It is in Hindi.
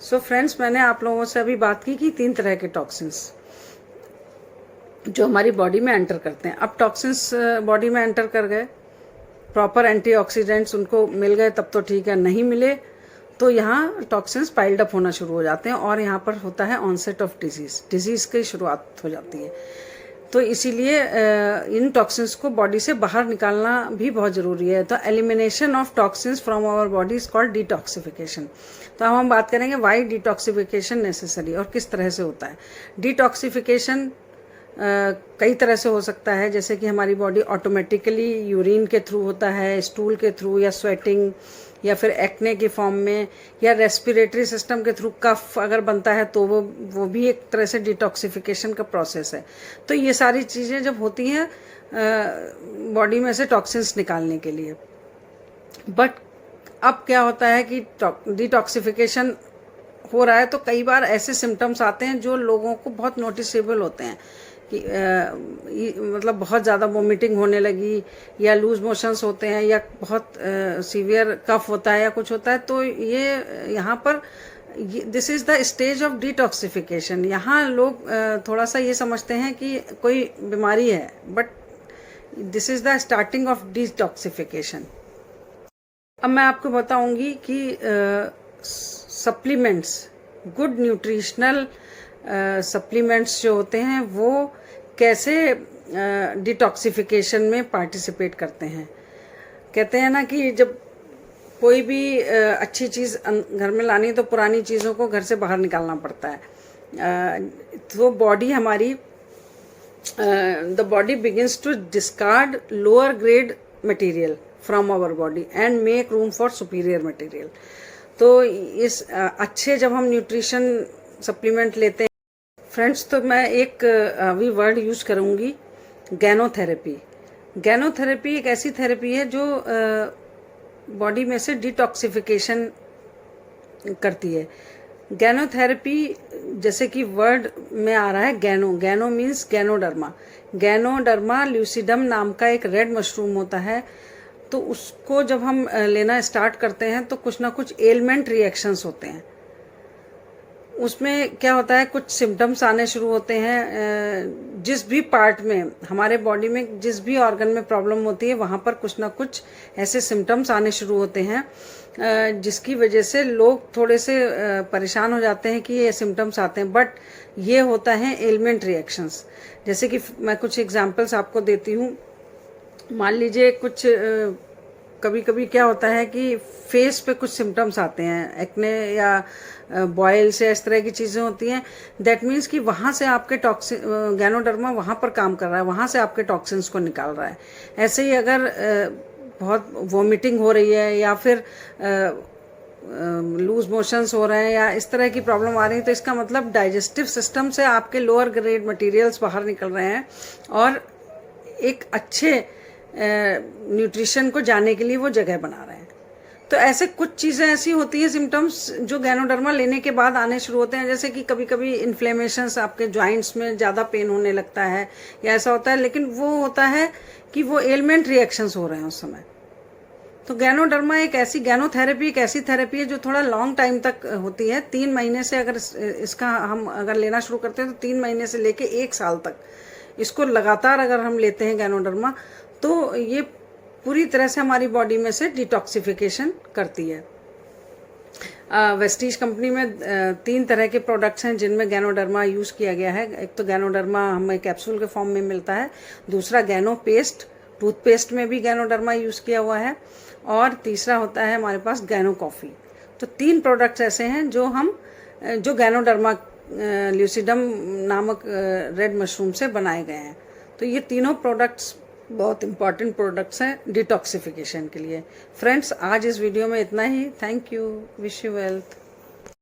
सो फ्रेंड्स, मैंने आप लोगों से अभी बात की कि 3 तरह के टॉक्सिन्स जो हमारी बॉडी में एंटर करते हैं। अब टॉक्सिन्स बॉडी में एंटर कर गए, प्रॉपर एंटीऑक्सीडेंट्स उनको मिल गए तब तो ठीक है, नहीं मिले तो यहाँ टॉक्सिन्स पाइल्ड अप होना शुरू हो जाते हैं और यहाँ पर होता है ऑनसेट ऑफ डिजीज़ की शुरुआत हो जाती है। तो इसीलिए इन टॉक्सिन्स को बॉडी से बाहर निकालना भी बहुत ज़रूरी है। तो elimination of toxins from our body is called detoxification. तो हम बात करेंगे वाई डिटॉक्सिफिकेशन नेसेसरी और किस तरह से होता है। डिटॉक्सिफिकेशन कई तरह से हो सकता है, जैसे कि हमारी बॉडी ऑटोमेटिकली यूरिन के थ्रू होता है, स्टूल के थ्रू, या स्वेटिंग, या फिर एक्ने के फॉर्म में, या रेस्पिरेटरी सिस्टम के थ्रू कफ अगर बनता है तो वो भी एक तरह से डिटॉक्सिफिकेशन का प्रोसेस है। तो ये सारी चीज़ें जब होती हैं बॉडी में से टॉक्सिन्स निकालने के लिए। बट अब क्या होता है कि डिटॉक्सिफिकेशन हो रहा है तो कई बार ऐसे सिम्टम्स आते हैं जो लोगों को बहुत नोटिसेबल होते हैं कि मतलब बहुत ज़्यादा वोमिटिंग होने लगी, या लूज मोशंस होते हैं, या बहुत सीवियर कफ होता है, या कुछ होता है। तो ये यहाँ पर this is the stage of detoxification. यहाँ लोग थोड़ा सा ये समझते हैं कि कोई बीमारी है, but this is the starting of detoxification. अब मैं आपको बताऊंगी कि सप्लीमेंट्स, गुड न्यूट्रिशनल सप्लीमेंट्स जो होते हैं वो कैसे डिटॉक्सिफिकेशन में पार्टिसिपेट करते हैं। कहते हैं ना कि जब कोई भी अच्छी चीज़ घर में लानी है तो पुरानी चीज़ों को घर से बाहर निकालना पड़ता है। तो बॉडी हमारी the body begins to discard lower grade material from our body and make room for superior material. तो इस अच्छे जब हम न्यूट्रिशन सप्लीमेंट लेते हैं फ्रेंड्स, तो मैं एक अभी वर्ड यूज करूँगी, गैनोथेरेपी। गैनोथेरेपी एक ऐसी थेरेपी है जो बॉडी में से डिटॉक्सिफिकेशन करती है। गैनोथेरेपी जैसे कि वर्ड में आ रहा है गैनो मीन्स गैनोडर्मा। गैनोडर्मा ल्यूसिडम नाम का एक रेड मशरूम होता है। तो उसको जब हम लेना स्टार्ट करते हैं तो कुछ ना कुछ एलमेंट रिएक्शंस होते हैं। उसमें क्या होता है, कुछ सिम्टम्स आने शुरू होते हैं। जिस भी पार्ट में हमारे बॉडी में जिस भी ऑर्गन में प्रॉब्लम होती है वहाँ पर कुछ ना कुछ ऐसे सिम्टम्स आने शुरू होते हैं जिसकी वजह से लोग थोड़े से परेशान हो जाते हैं कि ये सिम्टम्स आते हैं। बट ये होता है एलमेंट रिएक्शंस। जैसे कि मैं कुछ एग्जांपल्स आपको देती हूँ। मान लीजिए कुछ कभी कभी क्या होता है कि फेस पे कुछ सिम्टम्स आते हैं, एक्ने या बॉयल्स या इस तरह की चीज़ें होती हैं। दैट मीन्स कि वहाँ से आपके गैनोडर्मा वहाँ पर काम कर रहा है, वहाँ से आपके टॉक्सिन्स को निकाल रहा है। ऐसे ही अगर बहुत वोमिटिंग हो रही है या फिर लूज मोशंस हो रहे हैं या इस तरह की प्रॉब्लम आ रही है, तो इसका मतलब डाइजेस्टिव सिस्टम से आपके लोअर ग्रेड मटेरियल्स बाहर निकल रहे हैं और एक अच्छे न्यूट्रिशन को जाने के लिए वो जगह बना रहे हैं। तो ऐसे कुछ चीज़ें ऐसी होती हैं, सिम्टम्स जो गैनोडर्मा लेने के बाद आने शुरू होते हैं। जैसे कि कभी कभी इन्फ्लेमेशंस, आपके जॉइंट्स में ज़्यादा पेन होने लगता है या ऐसा होता है, लेकिन वो होता है कि वो एलमेंट रिएक्शंस हो रहे हैं उस समय। तो गैनोडर्मा एक ऐसी गैनोथेरेपी एक ऐसी थेरेपी है जो थोड़ा लॉन्ग टाइम तक होती है। 3 महीने से अगर इसका हम अगर लेना शुरू करते हैं तो 3 महीने से लेके 1 साल तक इसको लगातार अगर हम लेते हैं गैनोडर्मा, तो ये पूरी तरह से हमारी बॉडी में से डिटॉक्सिफिकेशन करती है। वेस्टीज कंपनी में 3 तरह के प्रोडक्ट्स हैं जिनमें गैनोडर्मा यूज़ किया गया है। एक तो गैनोडर्मा हमें कैप्सूल के फॉर्म में मिलता है, दूसरा गैनो पेस्ट, टूथपेस्ट में भी गैनोडर्मा यूज़ किया हुआ है, और तीसरा होता है हमारे पास गैनो कॉफ़ी। तो 3 प्रोडक्ट्स ऐसे हैं जो गैनोडर्मा ल्यूसिडम नामक रेड मशरूम से बनाए गए हैं। तो ये तीनों प्रोडक्ट्स बहुत इंपॉर्टेंट प्रोडक्ट्स हैं डिटॉक्सिफिकेशन के लिए। फ्रेंड्स, आज इस वीडियो में इतना ही। Thank you, wish you wealth.